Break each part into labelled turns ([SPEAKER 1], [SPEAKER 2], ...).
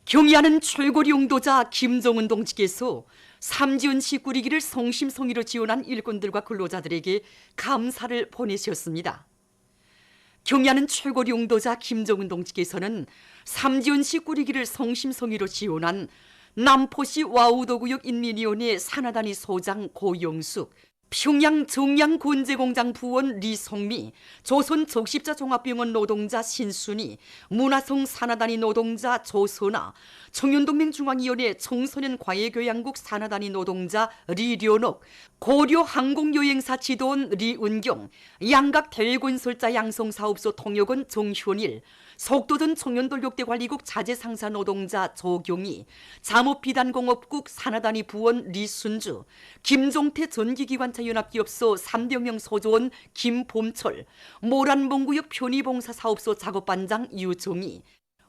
[SPEAKER 1] 경의하는 최고리 용도자 김정은 동지께서 삼지연 시 꾸리기를 성심성의로 지원한 일꾼들과 근로자들에게 감사를 보내셨습니다. 경의하는 최고리 용도자 김정은 동지께서는 삼지연 시 꾸리기를 성심성의로 지원한 남포시 와우도구역 인민위원회 산하단위 소장 고영숙, 평양 정양곤제공장 부원 리성미, 조선적십자종합병원 노동자 신순희, 문화성 산하단위 노동자 조선아, 청년동맹중앙위원회 청소년과외교양국 산하단위 노동자 리련옥, 고려항공여행사 지도원 리은경, 양각대외건설자 양성사업소 통역원 정현일, 속도전 청년돌격대관리국 자재상사 노동자 조경희, 잠업비단공업국 산하단위 부원 리순주, 김종태 전기기관차연합기업소 300명 소조원 김봄철, 모란봉구역 편의봉사사업소 작업반장 유정희,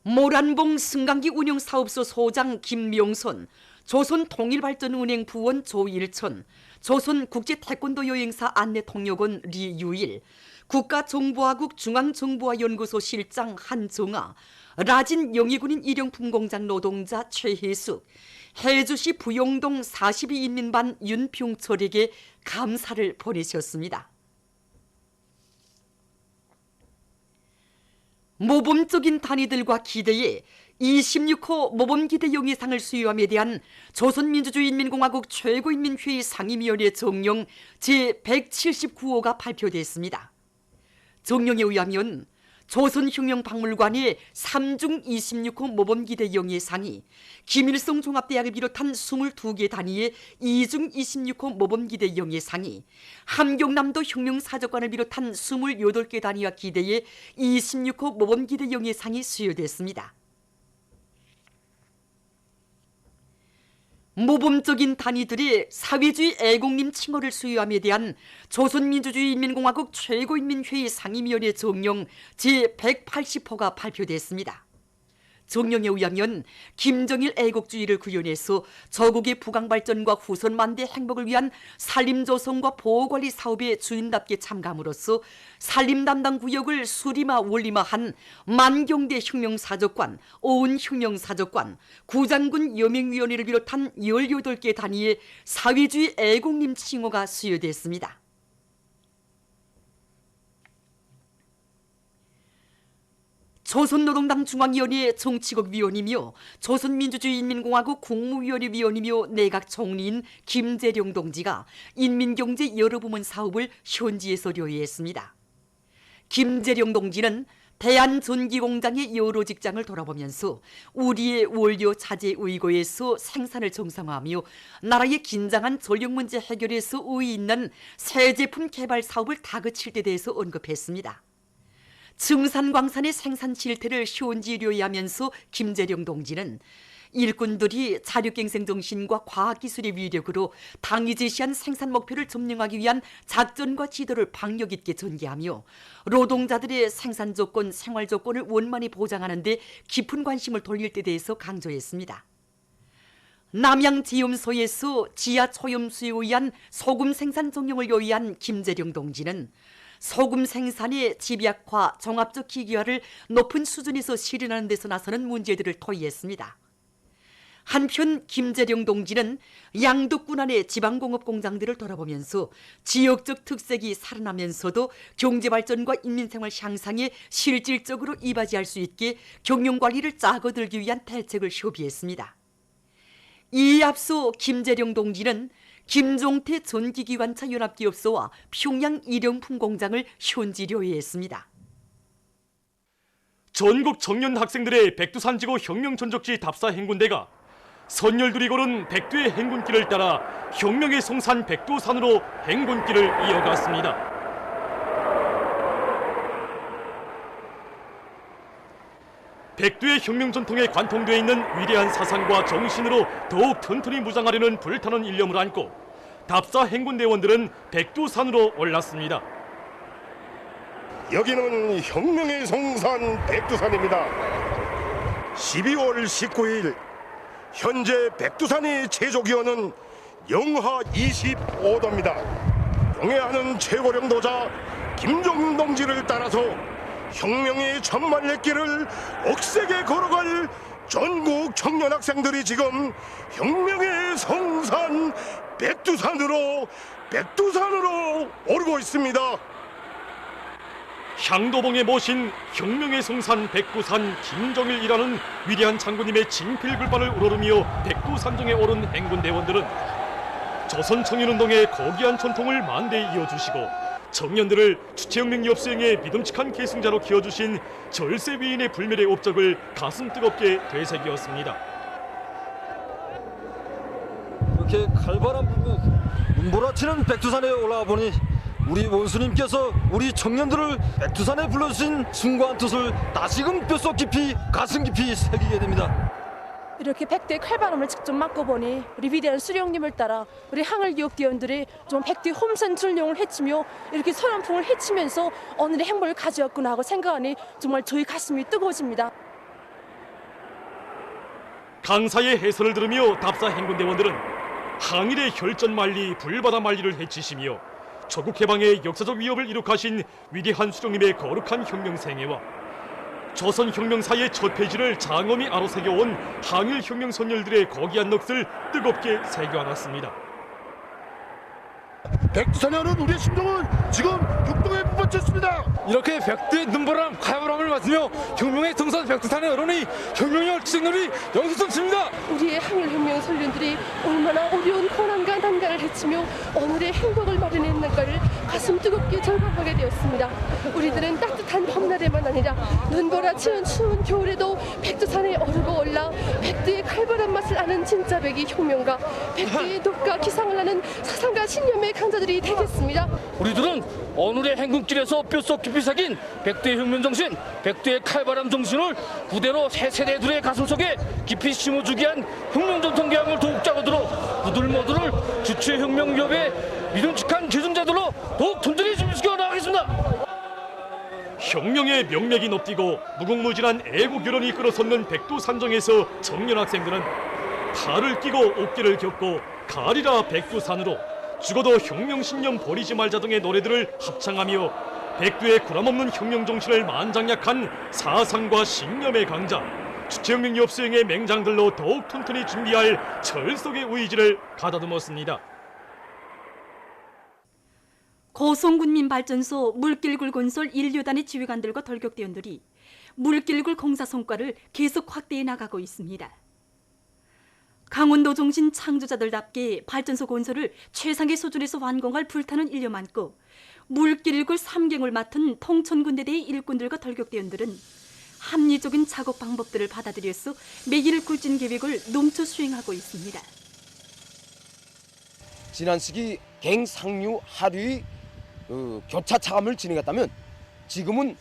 [SPEAKER 1] 모란봉 승강기 운영사업소 소장 김명선, 조선통일발전은행 부원 조일천, 조선국제태권도여행사 안내통역원 리유일, 국가정보화국 중앙정보화연구소 실장 한정아, 라진 영희군인 일용품공장 노동자 최혜숙, 해주시 부용동 42인민반 윤평철에게 감사를 보내셨습니다. 모범적인 단위들과 기대에 26호 모범기대 영예상을 수여함에 대한 조선민주주의인민공화국 최고인민회의 상임위원회 정령 제179호가 발표됐습니다. 정령에 의하면 조선혁명박물관의 3중 26호 모범기대 영예상이 김일성 종합대학을 비롯한 22개 단위의 2중 26호 모범기대 영예상이 함경남도 혁명사적관을 비롯한 28개 단위와 기대의 26호 모범기대 영예상이 수여됐습니다. 모범적인 단위들의 사회주의 애국님 칭호를 수여함에 대한 조선민주주의인민공화국 최고인민회의 상임위원회 정령 제180호가 발표됐습니다. 정령에 의하면 김정일 애국주의를 구현해서 저국의 부강발전과 후손만대 행복을 위한 산림조성과 보호관리 사업에 주인답게 참가함으로써 산림담당구역을 수리마 원리마한 만경대 혁명사적관, 오은혁명사적관, 구장군 여명위원회를 비롯한 18개 단위의 사회주의 애국님 칭호가 수여됐습니다. 조선노동당 중앙위원회 정치국위원이며 조선민주주의인민공화국 국무위원회 위원이며 내각총리인 김재룡 동지가 인민경제 여러 부문 사업을 현지에서 료해했습니다. 김재룡 동지는 대한전기공장의 여러 직장을 돌아보면서 우리의 원료 자재 의고에서 생산을 정상화하며 나라의 긴장한 전력 문제 해결에서 의의 있는 새 제품 개발 사업을 다그칠 데 대해서 언급했습니다. 증산광산의 생산 실태를 현지료에 하면서 김재룡 동지는 일꾼들이 자력갱생 정신과 과학기술의 위력으로 당이 제시한 생산 목표를 점령하기 위한 작전과 지도를 박력 있게 전개하며 노동자들의 생산 조건, 생활 조건을 원만히 보장하는 데 깊은 관심을 돌릴 데 대해서 강조했습니다. 남양지염소에서 지하초염수에 의한 소금 생산 정령을 요구한 김재룡 동지는 소금 생산의 집약화, 종합적 기계화를 높은 수준에서 실현하는 데서 나서는 문제들을 토의했습니다. 한편 김재룡 동지는 양덕군 안의 지방공업 공장들을 돌아보면서 지역적 특색이 살아나면서도 경제발전과 인민생활 향상에 실질적으로 이바지할 수 있게 경영관리를 짜고들기 위한 대책을 협의했습니다. 이에 앞서 김재룡 동지는 김종태 전기기관차 연합기업소와 평양 일용품 공장을 현지 료해했습니다.
[SPEAKER 2] 전국 청년 학생들의 백두산지구 혁명전적지 답사 행군대가 선열들이 걸은 백두의 행군길을 따라 혁명의 성산 백두산으로 행군길을 이어갔습니다. 백두의 혁명 전통에 관통되어 있는 위대한 사상과 정신으로 더욱 튼튼히 무장하려는 불타는 일념을 안고 답사 행군대원들은 백두산으로 올랐습니다.
[SPEAKER 3] 여기는 혁명의 성산 백두산입니다. 12월 19일 현재 백두산의 제조기온은 영하 25도입니다. 용해하는 최고령도자 김정은 동지를 따라서 혁명의 천만레길을 억세게 걸어갈 전국 청년 학생들이 지금 혁명의 성산 백두산으로 오르고 있습니다.
[SPEAKER 2] 향도봉에 모신 혁명의 성산 백두산 김정일이라는 위대한 장군님의 진필굴판을 우러르며 백두산정에 오른 행군대원들은 조선 청년운동의 거기한 전통을 만대히 이어주시고 청년들을 주체혁명 엽수행의 믿음직한 계승자로 키워주신 절세 위인의 불멸의 업적을 가슴 뜨겁게 되새겼습니다.
[SPEAKER 4] 이렇게 칼바람 불고 눈보라치는 백두산에 올라와 보니 우리 원수님께서 우리 청년들을 백두산에 불러주신 숭고한 뜻을 다시금 뼛속 깊이 가슴 깊이 새기게 됩니다.
[SPEAKER 5] 이렇게 백두의 칼바람을 직접 맞고보니 우리 위대한 수령님을 따라 우리 항일기억대원들이 좀 백두의 홈산출령을 헤치며 이렇게 서람풍을 헤치면서 오늘의 행보를 가져왔구나 하고 생각하니 정말 저희 가슴이 뜨거워집니다.
[SPEAKER 2] 강사의 해설을 들으며 답사 행군대원들은 항일의 혈전 만리, 불바다 만리를 헤치시며 조국 해방의 역사적 위협을 이룩하신 위대한 수령님의 거룩한 혁명 생애와 조선 혁명사의 첫 페이지를 장엄히 아로새겨온 항일 혁명 선열들의 거기한 넋을 뜨겁게 새겨안았습니다.
[SPEAKER 3] 백두산에 오른 우리의 심정은 지금 극동에 부딪혔습니다.
[SPEAKER 6] 이렇게 백두의 눈보람, 칼바람을 맞으며 혁명의 성산 백두산에 오르니 혁명의 얼치생들이 여기서 칩니다.
[SPEAKER 5] 우리의 항일혁명 선련들이 얼마나 어려운 고난과 난간을 헤치며 오늘의 행복을 마련했는가를 가슴 뜨겁게 절감하게 되었습니다. 우리들은 따뜻한 봄날에만 아니라 눈보라치는 추운 겨울에도 백두산에 오르고 올라 백두의 칼바람 맛을 아는 진짜 백이 혁명가, 백두의 독과 기상을 아는 사상과 신념의 강자들이 되겠습니다.
[SPEAKER 6] 우리들은 오늘의 행군길에서 뼛속 깊이 새긴 백두의 혁명 정신, 백두의 칼바람 정신을 그대로 새 세대들의 가슴속에 깊이 심어주기 위한 혁명 전통 개항을 더욱 짜고들어 그들 모두를 주체 혁명 위협의 믿음직한 계승자들로 더욱 튼튼히 준비시켜 나가겠습니다.
[SPEAKER 2] 혁명의 명맥이 높디고 무궁무진한 애국 여론이 끌어섰는 백두산정에서 청년 학생들은 팔을 끼고 어깨를 겹고 가리라 백두산으로 죽어도 혁명 신념 버리지 말자 등의 노래들을 합창하며 백두의 구람없는 혁명 정신을 만장약한 사상과 신념의 강자, 주체혁명 엽수행의 맹장들로 더욱 튼튼히 준비할 철석의 의지를 가다듬었습니다.
[SPEAKER 1] 고성군민발전소 물길굴 건설 1료단의 지휘관들과 돌격대원들이 물길굴 공사 성과를 계속 확대해 나가고 있습니다. 강원도 종신 창조자들답게 발전소 건설을 최상의 수준에서 완공할 불타는 일념 안고 물길굴 3경을 맡은 통천군대대의 일꾼들과 돌격대원들은 합리적인 작업 방법들을 받아들여서 매일 굴진 계획을 넘쳐 수행하고 있습니다.
[SPEAKER 7] 지난 시기 갱상류 하류의 교차 차감을 진행했다면 지금은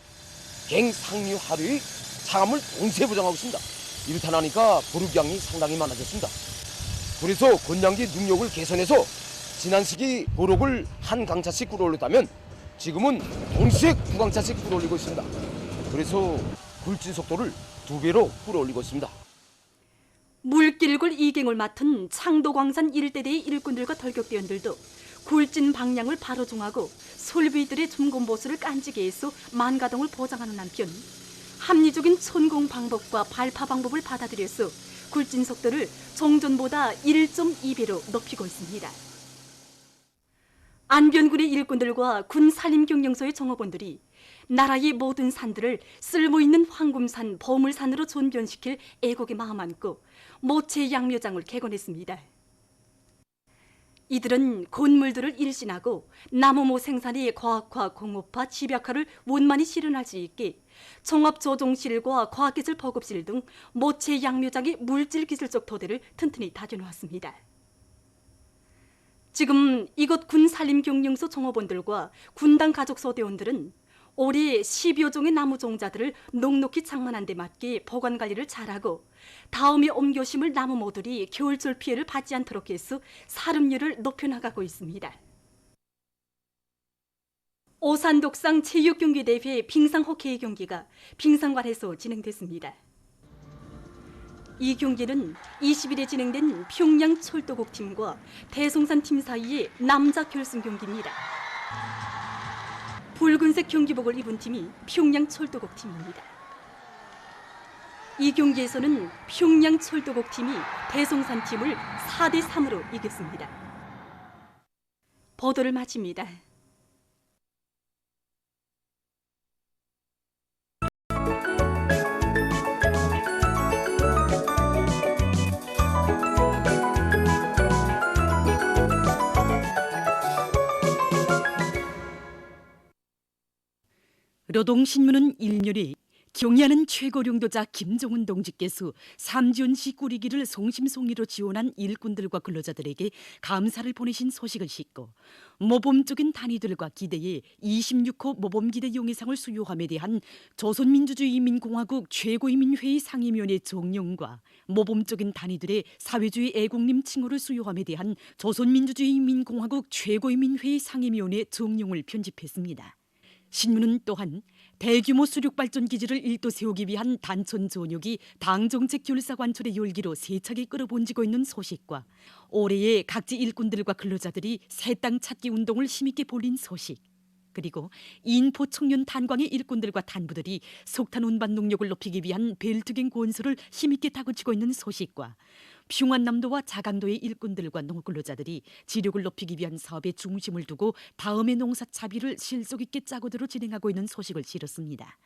[SPEAKER 7] 갱상류 하류의 차감을 동시에 보장하고 있습니다. 이렇다 나니까 보류량이 상당히 많아졌습니다. 그래서 건양기 능력을 개선해서 지난 시기 보록을 한 강차씩 끌어올렸다면 지금은 동시에 9강차씩 끌어올리고 있습니다. 그래서 굴진 속도를 2배로 끌어올리고 있습니다.
[SPEAKER 1] 물길굴 2경을 맡은 창도광산 일대대의 일꾼들과 돌격대원들도 굴진 방향을 바로 정하고 솔비들의 점검보수를 깐지게 해서 만가동을 보장하는 한편 합리적인 천공 방법과 발파 방법을 받아들여서 굴진 속도를 종전보다 1.2배로 높이고 있습니다. 안변군의 일꾼들과 군 산림경영소의 정업원들이 나라의 모든 산들을 쓸모있는 황금산, 보물산으로 존변시킬 애국의 마음 안고 모체 양묘장을 개건했습니다. 이들은 곤물들을 일신하고 나무모 생산의 과학화, 공업화, 집약화를 원만히 실현할 수 있게 종합조종실과 과학기술 보급실 등 모체 양묘장의 물질기술적 토대를 튼튼히 다져놓았습니다. 지금 이곳 군산림경영소 종업원들과 군당 가족소대원들은 올해 10여 종의 나무 종자들을 넉넉히 장만한 데 맞게 보관관리를 잘하고 다음에 옮겨 심을 나무 모들이 겨울철 피해를 받지 않도록 해서 사름률을 높여나가고 있습니다. 오산독상 체육경기대회 빙상호케이 경기가 빙상관에서 진행됐습니다. 이 경기는 20일에 진행된 평양 철도국팀과 대송산팀 사이의 남자 결승 경기입니다. 붉은색 경기복을 입은 팀이 평양 철도국팀입니다. 이 경기에서는 평양 철도국 팀이 대성산 팀을 4대3으로 이겼습니다. 보도를 마칩니다. 노동신문은 일면에 경의하는 최고령도자 김정은 동지께서 삼지연시 꾸리기를 송심송이로 지원한 일꾼들과 근로자들에게 감사를 보내신 소식을 싣고 모범적인 단위들과 기대에 26호 모범기대 용의상을 수여함에 대한 조선민주주의인민공화국 최고인민회의 상임위원회 정령과 모범적인 단위들의 사회주의 애국님 칭호를 수여함에 대한 조선민주주의인민공화국 최고인민회의 상임위원회 정령을 편집했습니다. 신문은 또한 대규모 수력발전기지를 일도 세우기 위한 단천 전역이 당정책 결사 관철의 열기로 세차게 끌어본지고 있는 소식과 올해의 각지 일꾼들과 근로자들이 새 땅 찾기 운동을 힘있게 벌린 소식, 그리고 인포 청년 탄광의 일꾼들과 단부들이 석탄 운반 능력을 높이기 위한 벨트갱 건설을 힘있게 다그치고 있는 소식과 평안남도와 자강도의 일꾼들과 농근로자들이 지력을 높이기 위한 사업에 중심을 두고 다음의 농사 차비를 실속 있게 짜고들어 진행하고 있는 소식을 실었습니다.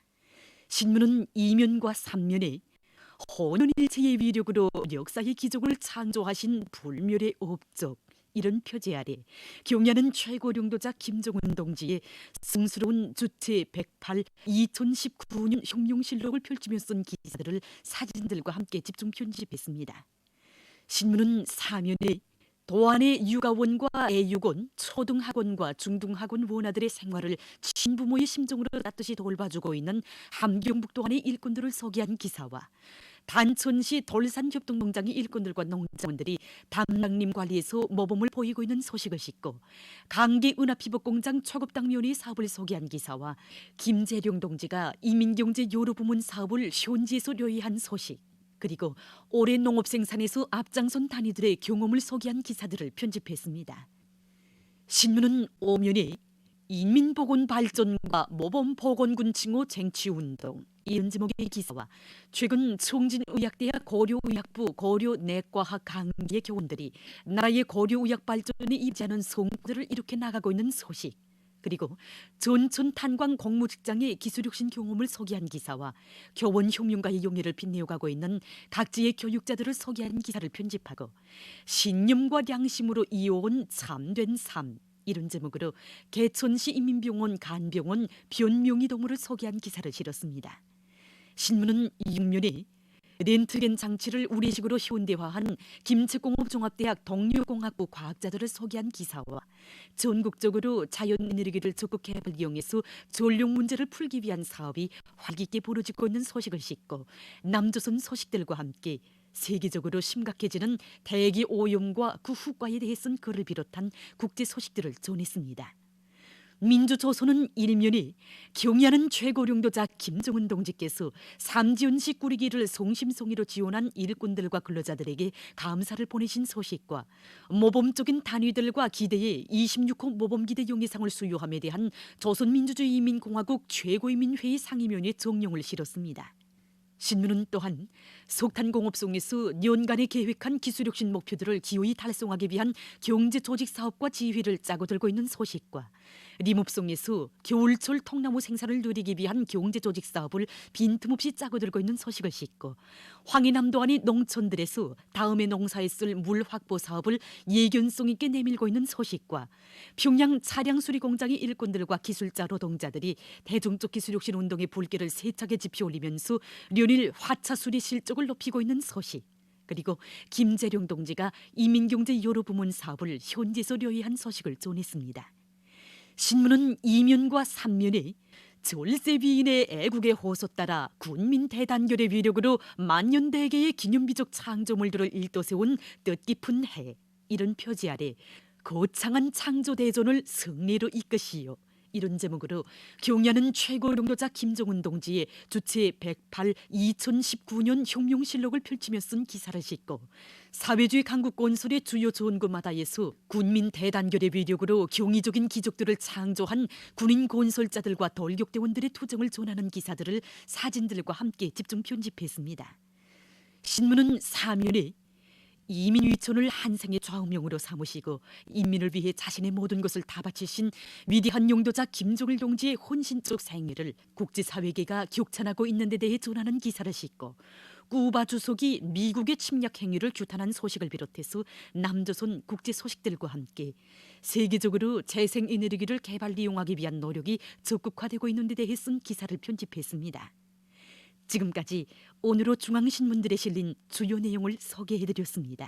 [SPEAKER 1] 신문은 2면과 3면에 혼연일체의 위력으로 역사의 기적을 창조하신 불멸의 업적, 이런 표제 아래 경의하는 최고령도자 김정은 동지의 성스러운 주체 108 2019년 혁명실록을 펼치며 쓴 기사들을 사진들과 함께 집중 편집했습니다. 신문은 사면에 도안의 육아원과 애육원, 초등학원과 중등학원 원아들의 생활을 친부모의 심정으로 따뜻이 돌봐주고 있는 함경북도안의 일꾼들을 소개한 기사와 단천시 돌산협동농장의 일꾼들과 농장원들이 담낭림 관리에서 모범을 보이고 있는 소식을 싣고 강계은하피복공장 초급당면의 사업을 소개한 기사와 김재룡 동지가 이민경제 요로부문 사업을 현지에서 료이한 소식, 그리고 올해 농업생산에서 앞장선 단위들의 경험을 소개한 기사들을 편집했습니다. 신문은 5면에 인민보건 발전과 모범보건군 칭호 쟁취운동, 이런 제목의 기사와 최근 청진의학대학 고려의학부 고려내과학 강의의 교원들이 나라의 고려의학 발전에 입지하는 성과들을 이룩해 나가고 있는 소식, 그리고 전천 탄광 공무직장의 기술혁신 경험을 소개한 기사와 교원 혁명가의 용의를 빛내어가고 있는 각지의 교육자들을 소개한 기사를 편집하고 신념과 양심으로 이어온 참된 삶, 이런 제목으로 개천시 인민병원 간병원 변명의 동무를 소개한 기사를 실었습니다. 신문은 6면에 렌트겐 장치를 우리식으로 현대화한 김책공업종합대학 동료공학부 과학자들을 소개한 기사와 전국적으로 자연에너지를 적극 개발 이용해서 전력 문제를 풀기 위한 사업이 활기있게 벌어지고 있는 소식을 싣고 남조선 소식들과 함께 세계적으로 심각해지는 대기 오염과 그 후과에 대해 쓴 글을 비롯한 국제 소식들을 전했습니다. 민주조선은 일면에 경의하는 최고령도자 김정은 동지께서 삼지연시 꾸리기를 송심송이로 지원한 일꾼들과 근로자들에게 감사를 보내신 소식과 모범적인 단위들과 기대에 26호 모범기대 용의상을 수여함에 대한 조선민주주의인민공화국 최고인민회의 상임위원회 정령을 실었습니다. 신문은 또한 석탄공업성에서 년간에 계획한 기술혁신 목표들을 기호히 달성하기 위한 경제조직사업과 지휘를 짜고 들고 있는 소식과 림업성에서 겨울철 통나무 생산을 누리기 위한 경제조직사업을 빈틈없이 짜고 들고 있는 소식을 싣고 황해남도안의 농촌들에서 다음의 농사에 쓸 물 확보 사업을 예견성 있게 내밀고 있는 소식과 평양 차량수리공장의 일꾼들과 기술자 노동자들이 대중적 기술혁신 운동의 불길을 세차게 지펴올리면서 연일 화차 수리 실적을 높이고 있는 소식, 그리고 김재룡 동지가 이민경제 여러 부문 사업을 현지에서 료이한 소식을 전했습니다. 신문은 2면과 3면에 절세비인의 애국의 호소 따라 군민 대단결의 위력으로 만년대계의 기념비적 창조물들을 일도세운 뜻깊은 해, 이런 표지 아래 거창한 창조대전을 승리로 이끄시오, 이런 제목으로 경야는 최고 용도자 김정은 동지의 주체 108 2019년 혁명실록을 펼치며 쓴 기사를 싣고 사회주의 강국 건설의 주요 전구마다에서 군민 대단결의 위력으로 경이적인 기적들을 창조한 군인 건설자들과 돌격대원들의 투정을 전하는 기사들을 사진들과 함께 집중 편집했습니다. 신문은 사면에 이민 위천을 한생의 좌우명으로 삼으시고 인민을 위해 자신의 모든 것을 다 바치신 위대한 용도자 김정일 동지의 혼신적 생애를 국제사회계가 격찬하고 있는 데 대해 전하는 기사를 싣고 쿠바 주석이 미국의 침략 행위를 규탄한 소식을 비롯해서 남조선 국제 소식들과 함께 세계적으로 재생에너지를 개발 이용하기 위한 노력이 적극화되고 있는 데 대해 쓴 기사를 편집했습니다. 지금까지 오늘의 중앙신문들에 실린 주요 내용을 소개해드렸습니다.